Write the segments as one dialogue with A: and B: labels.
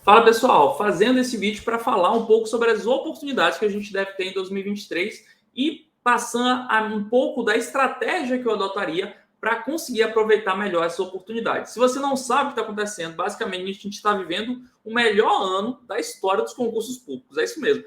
A: Fala pessoal, fazendo esse vídeo para falar um pouco sobre as oportunidades que a gente deve ter em 2023 e passando um pouco da estratégia que eu adotaria para conseguir aproveitar melhor essas oportunidades. Se você não sabe o que está acontecendo, basicamente a gente está vivendo o melhor ano da história dos concursos públicos. É isso mesmo.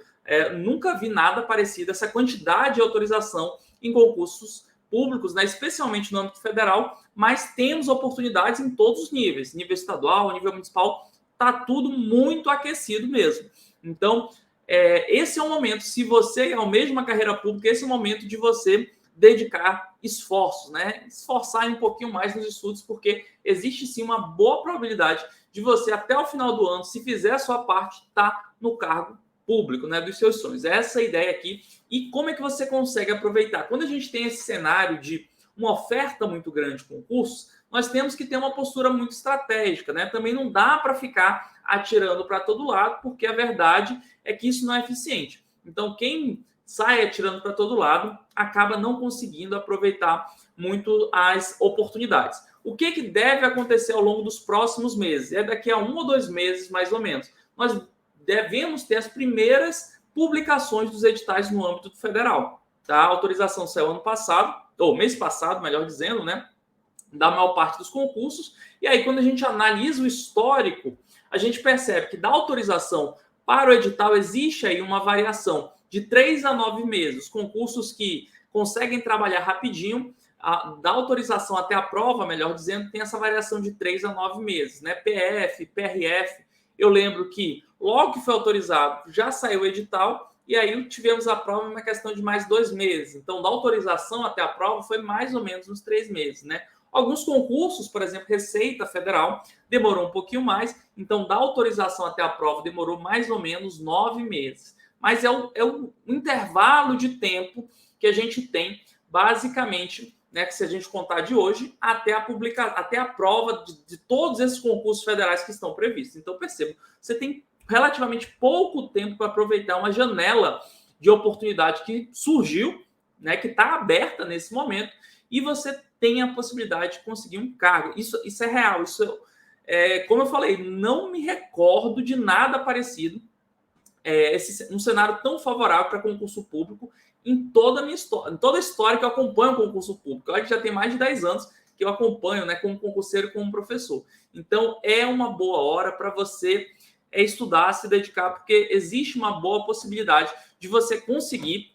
A: Nunca vi nada parecido, essa quantidade de autorização em concursos públicos, né, especialmente no âmbito federal, mas temos oportunidades em todos os níveis, nível estadual, nível municipal. Tá tudo muito aquecido mesmo. Então, esse é o momento, se você almeja uma carreira pública, esse é o momento de você dedicar esforços, né? Esforçar um pouquinho mais nos estudos, porque existe sim uma boa probabilidade de você, até o final do ano, se fizer a sua parte, estar no cargo público, né, dos seus sonhos. Essa é a ideia aqui. E como é que você consegue aproveitar? Quando a gente tem esse cenário de uma oferta muito grande de concursos, nós temos que ter uma postura muito estratégica, né? Também não dá para ficar atirando para todo lado, porque a verdade é que isso não é eficiente. Então, quem sai atirando para todo lado acaba não conseguindo aproveitar muito as oportunidades. O que deve acontecer ao longo dos próximos meses? É daqui a 1 ou 2 meses, mais ou menos. Nós devemos ter as primeiras publicações dos editais no âmbito federal. Tá? A autorização saiu ano passado, ou mês passado, melhor dizendo, né? Da maior parte dos concursos. E aí, quando a gente analisa o histórico, a gente percebe que da autorização para o edital existe aí uma variação de 3 a 9 meses. Os concursos que conseguem trabalhar rapidinho, da autorização até a prova, melhor dizendo, tem essa variação de 3 a 9 meses, né? PF, PRF. Eu lembro que logo que foi autorizado, já saiu o edital, e aí tivemos a prova em uma questão de mais 2 meses. Então, da autorização até a prova foi mais ou menos uns 3 meses, né? Alguns concursos, por exemplo, Receita Federal, demorou um pouquinho mais. Então, da autorização até a prova, demorou mais ou menos 9 meses. Mas é o intervalo de tempo que a gente tem, basicamente, né, que se a gente contar de hoje, até a prova de todos esses concursos federais que estão previstos. Então, perceba, você tem relativamente pouco tempo para aproveitar uma janela de oportunidade que surgiu, né, que está aberta nesse momento, e você tem a possibilidade de conseguir um cargo. Isso é real. Como eu falei, não me recordo de nada parecido, um cenário tão favorável para concurso público em toda a minha história, em toda a história que eu acompanho o concurso público. Eu acho que já tem mais de 10 anos que eu acompanho, né, como concurseiro e como professor. Então, é uma boa hora para você estudar, se dedicar, porque existe uma boa possibilidade de você conseguir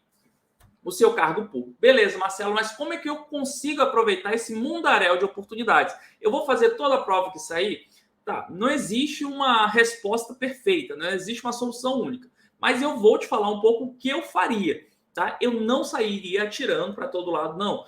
A: o seu cargo público. Beleza, Marcelo, mas como é que eu consigo aproveitar esse mundaréu de oportunidades? Eu vou fazer toda a prova que sair? Tá, não existe uma resposta perfeita, não existe uma solução única. Mas eu vou te falar um pouco o que eu faria, tá? Eu não sairia atirando para todo lado, não.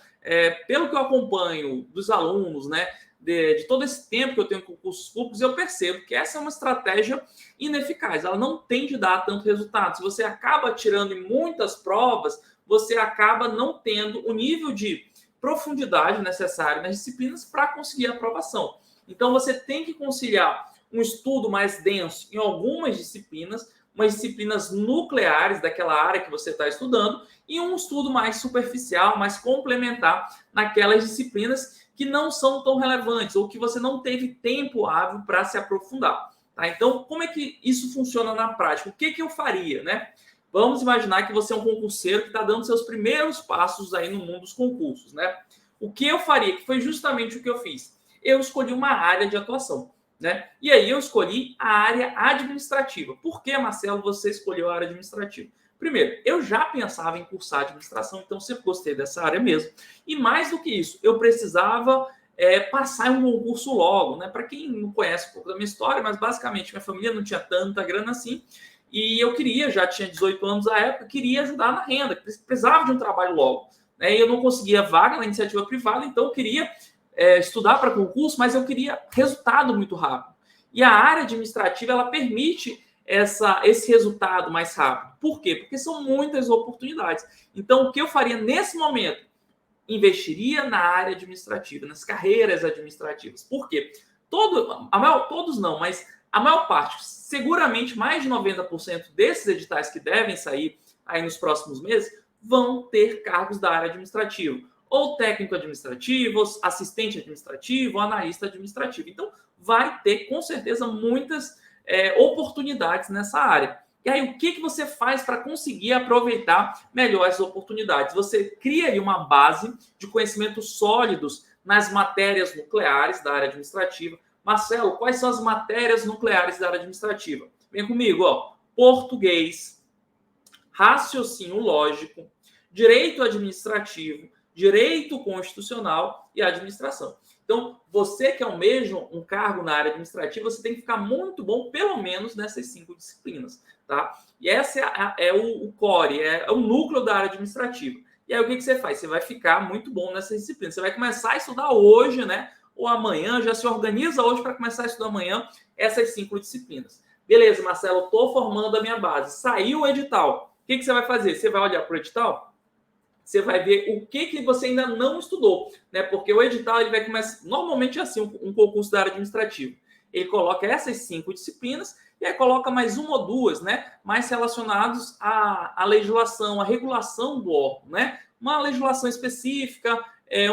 A: Pelo que eu acompanho dos alunos, né, de todo esse tempo que eu tenho com concursos públicos, eu percebo que essa é uma estratégia ineficaz. Ela não tende a dar tanto resultado. Se você acaba atirando em muitas provas, você acaba não tendo o nível de profundidade necessário nas disciplinas para conseguir a aprovação. Então, você tem que conciliar um estudo mais denso em algumas disciplinas, umas disciplinas nucleares daquela área que você está estudando, e um estudo mais superficial, mais complementar naquelas disciplinas que não são tão relevantes ou que você não teve tempo hábil para se aprofundar. Tá? Então, como é que isso funciona na prática? O que eu faria, né? Vamos imaginar que você é um concurseiro que está dando seus primeiros passos aí no mundo dos concursos, né? O que eu faria, que foi justamente o que eu fiz? Eu escolhi uma área de atuação, né? E aí eu escolhi a área administrativa. Por que, Marcelo, você escolheu a área administrativa? Primeiro, eu já pensava em cursar administração, então sempre gostei dessa área mesmo. E mais do que isso, eu precisava passar em um concurso logo, né? Para quem não conhece um pouco da minha história, mas basicamente minha família não tinha tanta grana assim. E eu já tinha 18 anos à época, queria ajudar na renda, precisava de um trabalho logo. Né? E eu não conseguia vaga na iniciativa privada, então eu queria estudar para concurso, mas eu queria resultado muito rápido. E a área administrativa, ela permite esse resultado mais rápido. Por quê? Porque são muitas oportunidades. Então, o que eu faria nesse momento? Investiria na área administrativa, nas carreiras administrativas. Por quê? Todos não, mas a maior parte, seguramente mais de 90% desses editais que devem sair aí nos próximos meses, vão ter cargos da área administrativa. Ou técnico administrativo, assistente administrativo, analista administrativo. Então, vai ter, com certeza, muitas oportunidades nessa área. E aí, o que você faz para conseguir aproveitar melhor essas oportunidades? Você cria aí uma base de conhecimentos sólidos nas matérias nucleares da área administrativa. Marcelo, quais são as matérias nucleares da área administrativa? Vem comigo, ó. Português, raciocínio lógico, direito administrativo, direito constitucional e administração. Então, você que almeja um cargo na área administrativa, você tem que ficar muito bom, pelo menos, nessas 5 disciplinas, tá? E essa é o core, é o núcleo da área administrativa. E aí, o que você faz? Você vai ficar muito bom nessas disciplinas. Você vai começar a estudar hoje, né? Ou amanhã, já se organiza hoje para começar a estudar amanhã essas 5 disciplinas. Beleza, Marcelo, estou formando a minha base. Saiu o edital. O que você vai fazer? Você vai olhar para o edital? Você vai ver o que você ainda não estudou, né? Porque o edital ele vai começar, normalmente é assim, um concurso da área administrativa. Ele coloca essas 5 disciplinas e aí coloca mais 1 ou 2, né? Mais relacionados à legislação, à regulação do órgão, né? Uma legislação específica,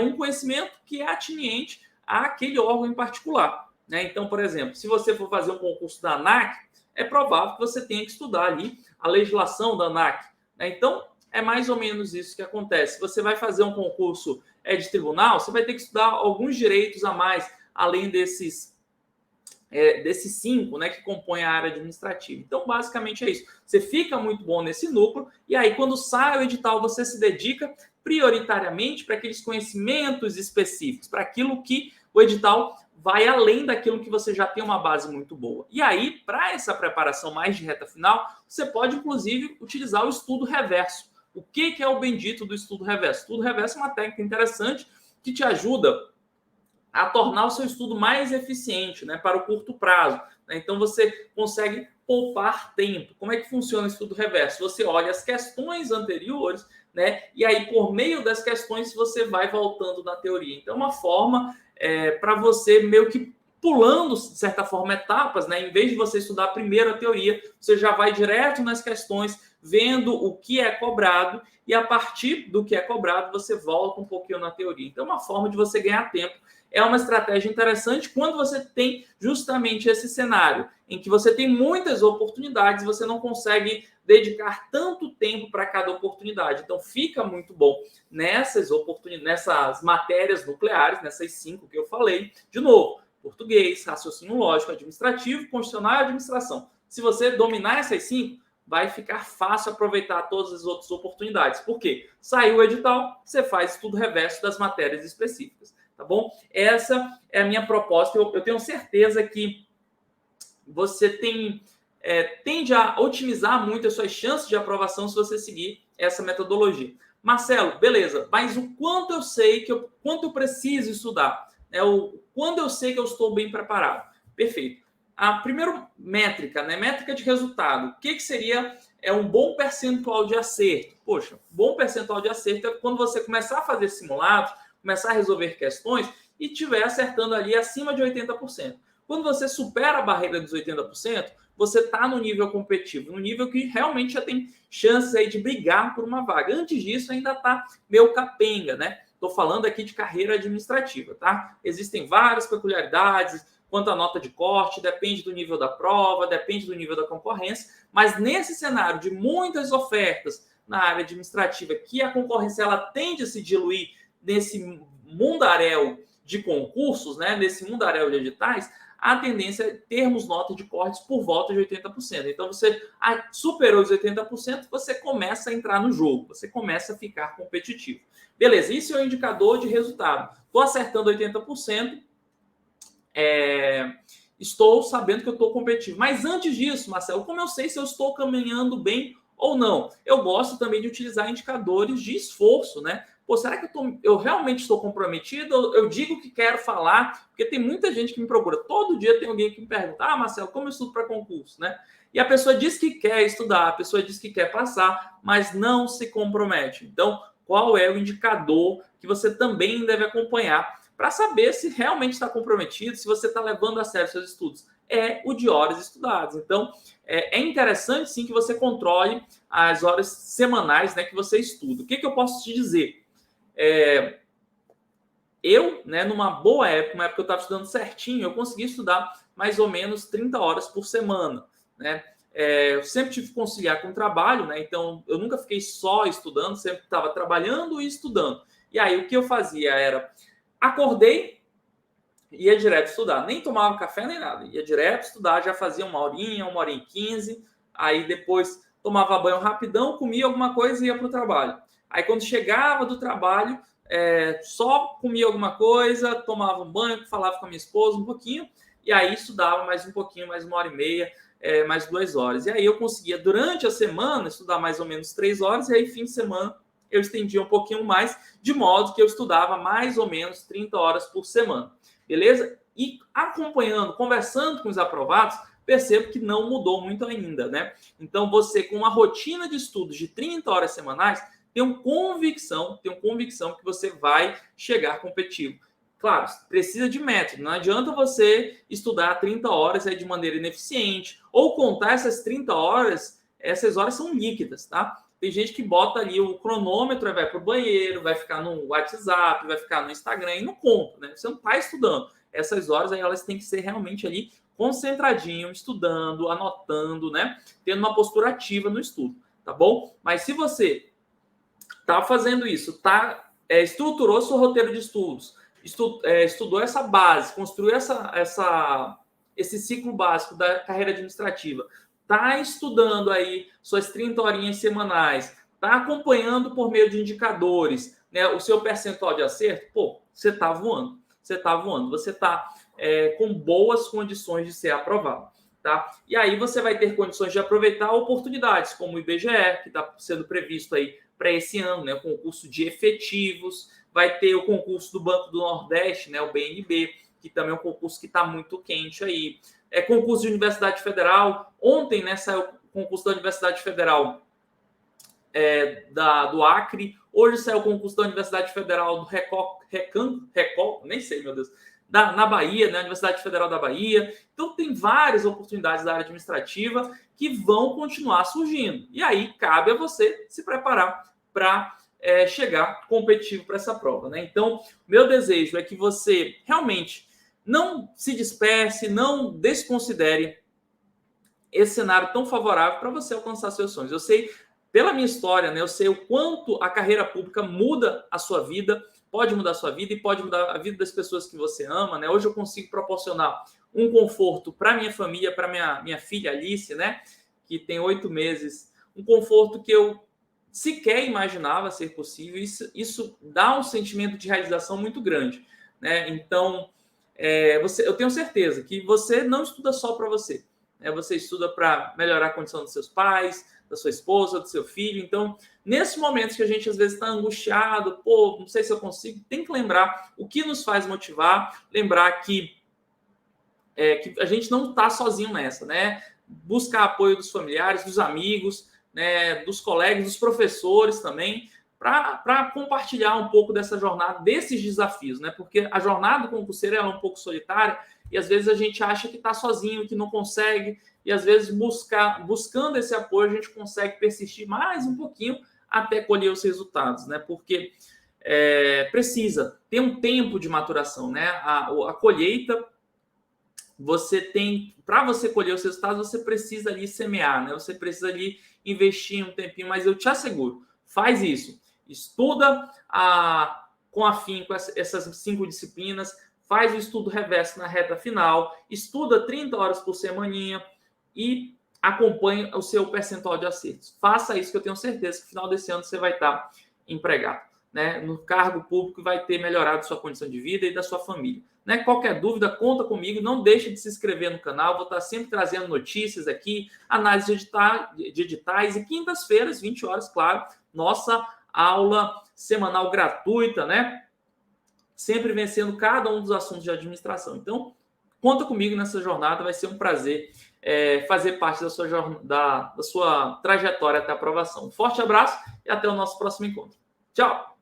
A: um conhecimento que é atiniente àquele órgão em particular, né? Então, por exemplo, se você for fazer um concurso da ANAC, é provável que você tenha que estudar ali a legislação da ANAC, né? Então, é mais ou menos isso que acontece. Você vai fazer um concurso de tribunal, você vai ter que estudar alguns direitos a mais, além desses 5, né, que compõem a área administrativa. Então, basicamente é isso. Você fica muito bom nesse núcleo, e aí, quando sai o edital, você se dedica prioritariamente para aqueles conhecimentos específicos, para aquilo que o edital vai além daquilo que você já tem uma base muito boa. E aí, para essa preparação mais de reta final, você pode, inclusive, utilizar o estudo reverso. O que é o bendito do estudo reverso? O estudo reverso é uma técnica interessante que te ajuda a tornar o seu estudo mais eficiente, né, para o curto prazo, né? Então, você consegue poupar tempo. Como é que funciona o estudo reverso? Você olha as questões anteriores, né, e aí, por meio das questões, você vai voltando na teoria. Então, é uma forma para você meio que pulando, de certa forma, etapas, né? Em vez de você estudar primeiro a teoria, você já vai direto nas questões, vendo o que é cobrado, e a partir do que é cobrado, você volta um pouquinho na teoria. Então, é uma forma de você ganhar tempo. É uma estratégia interessante quando você tem justamente esse cenário, em que você tem muitas oportunidades, você não consegue dedicar tanto tempo para cada oportunidade. Então, fica muito bom nessas matérias nucleares, nessas 5 que eu falei. De novo, português, raciocínio lógico, administrativo, constitucional e administração. Se você dominar essas 5, vai ficar fácil aproveitar todas as outras oportunidades. Por quê? Saiu o edital, você faz estudo reverso das matérias específicas, tá bom? Essa é a minha proposta. Eu tenho certeza que você tende a otimizar muito as suas chances de aprovação se você seguir essa metodologia. Marcelo, beleza, mas o quanto eu sei quanto eu preciso estudar? Quando eu sei que eu estou bem preparado? Perfeito. A primeira métrica, né? Métrica de resultado. O que seria um bom percentual de acerto? Poxa, bom percentual de acerto é quando você começar a fazer simulados, começar a resolver questões e estiver acertando ali acima de 80%. Quando você supera a barreira dos 80%, você está no nível competitivo, no nível que realmente já tem chances aí de brigar por uma vaga. Antes disso, ainda está meio capenga, né? Estou falando aqui de carreira administrativa, tá? Existem várias peculiaridades quanto à nota de corte, depende do nível da prova, depende do nível da concorrência, mas nesse cenário de muitas ofertas na área administrativa, que a concorrência ela tende a se diluir nesse mundaréu de concursos, né? Nesse mundaréu de editais, a tendência é termos nota de cortes por volta de 80%. Então, você superou os 80%, você começa a entrar no jogo, você começa a ficar competitivo. Beleza, isso é um indicador de resultado. Estou acertando 80%, estou sabendo que eu estou competitivo. Mas antes disso, Marcelo, como eu sei se eu estou caminhando bem ou não? Eu gosto também de utilizar indicadores de esforço, né? Pô, será que eu realmente estou comprometido? Eu digo que quero falar, porque tem muita gente que me procura. Todo dia tem alguém que me pergunta, Marcelo, como eu estudo para concurso, né? E a pessoa diz que quer estudar, a pessoa diz que quer passar, mas não se compromete. Então, qual é o indicador que você também deve acompanhar para saber se realmente está comprometido, se você está levando a sério seus estudos? É o de horas estudadas. Então, é interessante, sim, que você controle as horas semanais, né, que você estuda. O que eu posso te dizer? Eu, né, numa boa época, uma época que eu estava estudando certinho, eu consegui estudar mais ou menos 30 horas por semana, né? Eu sempre tive que conciliar com o trabalho, né? Então, eu nunca fiquei só estudando, sempre estava trabalhando e estudando. E aí, o que eu fazia era, acordei, ia direto estudar. Nem tomava café, nem nada. Ia direto estudar, já fazia 1 hora e 15, aí depois tomava banho rapidão, comia alguma coisa e ia para o trabalho. Aí, quando chegava do trabalho, só comia alguma coisa, tomava um banho, falava com a minha esposa um pouquinho, e aí estudava mais um pouquinho, mais 1 hora e meia, mais 2 horas. E aí eu conseguia, durante a semana, estudar mais ou menos 3 horas, e aí fim de semana eu estendia um pouquinho mais, de modo que eu estudava mais ou menos 30 horas por semana. Beleza? E acompanhando, conversando com os aprovados, percebo que não mudou muito ainda, né? Então, você com uma rotina de estudos de 30 horas semanais, tenho convicção que você vai chegar competitivo. Claro, precisa de método. Não adianta você estudar 30 horas aí de maneira ineficiente ou contar essas 30 horas, essas horas são líquidas, tá? Tem gente que bota ali o cronômetro, vai para o banheiro, vai ficar no WhatsApp, vai ficar no Instagram e não conta, né? Você não está estudando. Essas horas aí elas têm que ser realmente ali concentradinho, estudando, anotando, né? Tendo uma postura ativa no estudo, tá bom? Mas se você está fazendo isso, estruturou seu roteiro de estudos, estudou essa base, construiu esse ciclo básico da carreira administrativa, está estudando aí suas 30 horinhas semanais, está acompanhando por meio de indicadores, né, o seu percentual de acerto, pô, você está voando, você está com boas condições de ser aprovado. Tá? E aí você vai ter condições de aproveitar oportunidades, como o IBGE, que está sendo previsto aí para esse ano, né? O concurso de efetivos, vai ter o concurso do Banco do Nordeste, né? O BNB, que também é um concurso que está muito quente aí. Concurso de Universidade Federal. Ontem, né, saiu o concurso da Universidade Federal do Acre. Hoje saiu o concurso da Universidade Federal do Recol, nem sei, meu Deus, na Bahia, né, Universidade Federal da Bahia. Então, tem várias oportunidades da área administrativa que vão continuar surgindo. E aí, cabe a você se preparar para chegar competitivo para essa prova, né? Então, meu desejo é que você realmente não se disperse, não desconsidere esse cenário tão favorável para você alcançar seus sonhos. Eu sei, pela minha história, né, eu sei o quanto a carreira pública muda a sua vida, pode mudar a sua vida e pode mudar a vida das pessoas que você ama, né? Hoje eu consigo proporcionar um conforto para minha família, para minha filha Alice, né, que tem 8 meses, um conforto que eu sequer imaginava ser possível. Isso dá um sentimento de realização muito grande, né? Então, eu tenho certeza que você não estuda só para você, né? Você estuda para melhorar a condição dos seus pais, da sua esposa, do seu filho. Então, nesses momentos que a gente às vezes está angustiado, pô, não sei se eu consigo, tem que lembrar o que nos faz motivar, lembrar que a gente não está sozinho nessa, né? Buscar apoio dos familiares, dos amigos, né, dos colegas, dos professores também, para compartilhar um pouco dessa jornada, desses desafios, né? Porque a jornada do concurseiro é um pouco solitária e às vezes a gente acha que está sozinho, que não consegue, e às vezes buscando esse apoio a gente consegue persistir mais um pouquinho até colher os resultados, né? Porque precisa ter um tempo de maturação, né? A colheita, para você colher os resultados, você precisa ali semear, né? Você precisa ali investir um tempinho, mas eu te asseguro, faz isso. Estuda com afinco essas 5 disciplinas, faz o estudo reverso na reta final, estuda 30 horas por semaninha e acompanhe o seu percentual de acertos. Faça isso que eu tenho certeza que no final desse ano você vai estar empregado, né, no cargo público, vai ter melhorado sua condição de vida e da sua família. Né? Qualquer dúvida, conta comigo. Não deixe de se inscrever no canal. Vou estar sempre trazendo notícias aqui, análise de editais e quintas-feiras, 20 horas, claro, nossa aula semanal gratuita, né? Sempre vencendo cada um dos assuntos de administração. Então, conta comigo nessa jornada. Vai ser um prazer fazer parte da sua trajetória até a aprovação. Um forte abraço e até o nosso próximo encontro. Tchau!